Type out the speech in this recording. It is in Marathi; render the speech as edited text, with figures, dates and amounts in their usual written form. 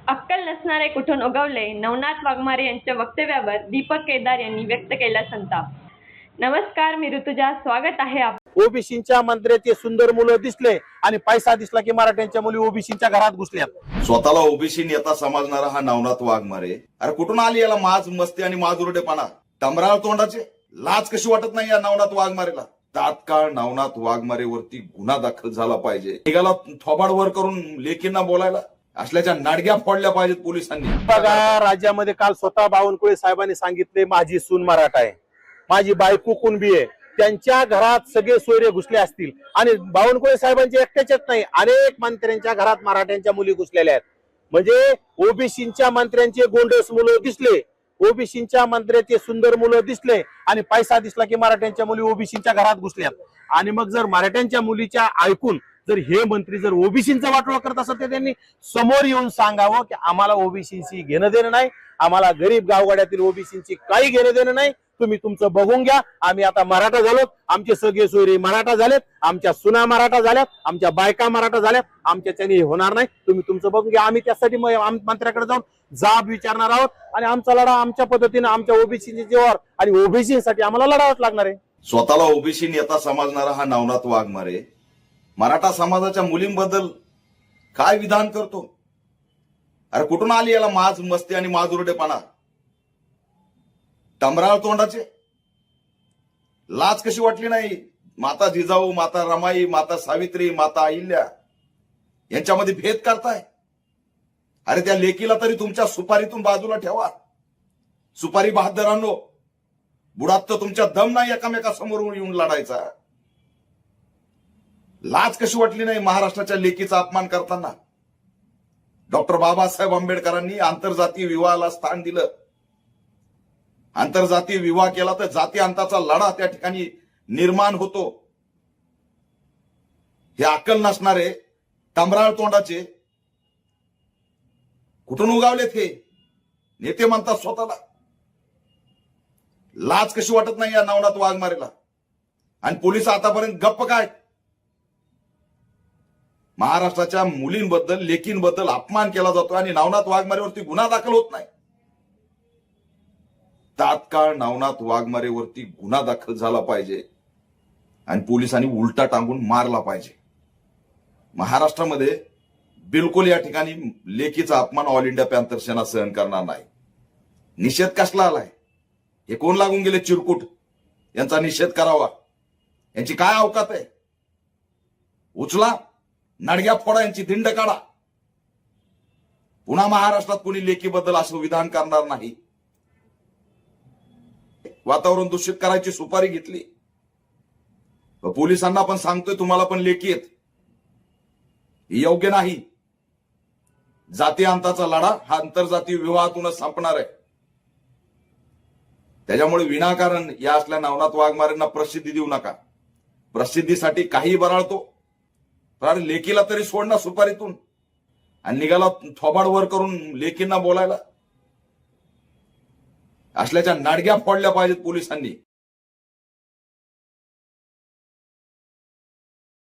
अक्कल नसणारे कुठून उगवले नवनाथ वाघमारे यांच्या वक्तव्यावर दीपक केदार यांनी व्यक्त केला संताप। नमस्कार, मी ऋतुजा, स्वागत आहे ओबीसीच्या मंत्र्याचे सुंदर मुलं दिसले आणि पैसा दिसला की मराठ्यांच्या मुली ओबीसीच्या घरात घुसल्यात। स्वतःला ओबीसी नेता समजणारा हा नवनाथ वाघमारे, अरे कुठून आली याला माज मस्ती आणि माजुरडेपणा? टमराळ तोंडाचे, लाज कशी वाटत नाही या नवनाथ वाघमारेला? तात्काळ नवनाथ वाघमारेवरती गुन्हा दाखल झाला पाहिजे। निघाला थोबाड वर करून लेकींना बोलायला, असल्याच्या नाडग्या फोडल्या पाहिजेत पोलिसांनी। बघा, राज्यामध्ये काल स्वतः बावनकुळे साहेबांनी सांगितले माझी सून मराठा आहे, माझी बायको कुणबी आहे, त्यांच्या घरात सगळे सोयरे घुसले असतील। आणि बावनकुळे साहेबांचे एकट्याच्याच नाही, अनेक मंत्र्यांच्या घरात मराठ्यांच्या मुली घुसलेल्या आहेत। म्हणजे ओबीसीच्या मंत्र्यांचे गोंडस मुलं दिसले, ओबीसीच्या मंत्र्याचे सुंदर मुलं दिसले आणि पैसा दिसला की मराठ्यांच्या मुली ओबीसीच्या घरात घुसल्यात। आणि मग जर मराठ्यांच्या मुलीच्या ऐकून जर हे मंत्री जर ओबीसीचा वाटोळा करत असत तर त्यांनी समोर येऊन सांगावं की आम्हाला ओबीसीची घेणं देणं नाही, आम्हाला गरीब गावगाड्यातील ओबीसीची काही घेणं देणं नाही, तुम्ही तुमचं बघून घ्या, आम्ही आता मराठा झालो, आमचे सगळे सोयरे मराठा झालेत, आमच्या सुना मराठा झाल्यात, आमच्या बायका मराठा झाल्यात, आमच्याच्याने हे होणार नाही, तुम्ही तुमचं बघून घ्या। आम्ही त्यासाठी मंत्र्याकडे जाऊन जाब विचारणार आहोत आणि आमचा लढा आमच्या पद्धतीने आमच्या ओबीसीच्या जीवावर आणि ओबीसीसाठी आम्हाला लढावंच लागणार आहे। स्वतःला ओबीसी नेता समजणारा हा नवनाथ वाघमारे मराठा समाजाच्या मुलींबद्दल काय विधान करतो? अरे कुठून आली याला माज मस्ती आणि माजुरडेपणा? टमराळ तोंडाचे, लाज कशी वाटली नाही? माता जिजाऊ, माता रमाई, माता सावित्री, माता अहिल्या यांच्यामध्ये भेद करताय? अरे त्या लेकीला तरी तुमच्या सुपारीतून बाजूला ठेवा। सुपारी बहादरांनो, बुडात तर तुमच्या दम नाही एकामेकासमोर येऊन लढायचा। लाज कशी वाटली नाही महाराष्ट्राच्या लेकीचा अपमान करताना? डॉक्टर बाबासाहेब आंबेडकरांनी आंतरजातीय विवाहाला स्थान दिलं। आंतरजातीय विवाह केला तर जाती अंताचा लढा त्या ठिकाणी निर्माण होतो। हे अक्कल नसणारे टमराळ तोंडाचे कुठून उगावलेत हे नेते म्हणतात स्वतःला? लाज कशी वाटत नाही या नवनाथ वाघमारेला? आणि पोलिस आतापर्यंत गप्प काय? महाराष्ट्राच्या मुलींबद्दल, लेकींबद्दल अपमान केला जातो आणि नवनाथ वाघमारेवरती गुन्हा दाखल होत नाही। तात्काळ नवनाथ वाघमारेवरती गुन्हा दाखल झाला पाहिजे आणि पोलिसांनी उलटा टांगून मारला पाहिजे। महाराष्ट्रामध्ये बिलकुल या ठिकाणी लेकीचा अपमान ऑल इंडिया पॅंथर सेना सहन करणार नाही। निषेध कसला आलाय? हे कोण लागून गेले चिरकुट? यांचा निषेध करावा, यांची काय अवकात आहे? उचला, नाडग्या फोडा, यांची धिंड काढा। पुन्हा महाराष्ट्रात कोणी लेकीबद्दल असं विधान करणार नाही। वातावरण दूषित करायची सुपारी घेतली। पोलिसांना पण सांगतोय, तुम्हाला पण लेकी आहेत, योग्य नाही। जाती अंताचा लढा हा आंतरजातीय विवाहातूनच संपणार आहे। त्याच्यामुळे विनाकारण या असल्या नवनाथ वाघमारेंना प्रसिद्धी देऊ नका। प्रसिद्धीसाठी काही बराळतो, तर लेकीला तरी सोडणं सुपारीतून आणि निघाला थोबाड वर करून लेकींना बोलायला, असल्याच्या नाडग्या फोडल्या पाहिजेत पोलिसांनी।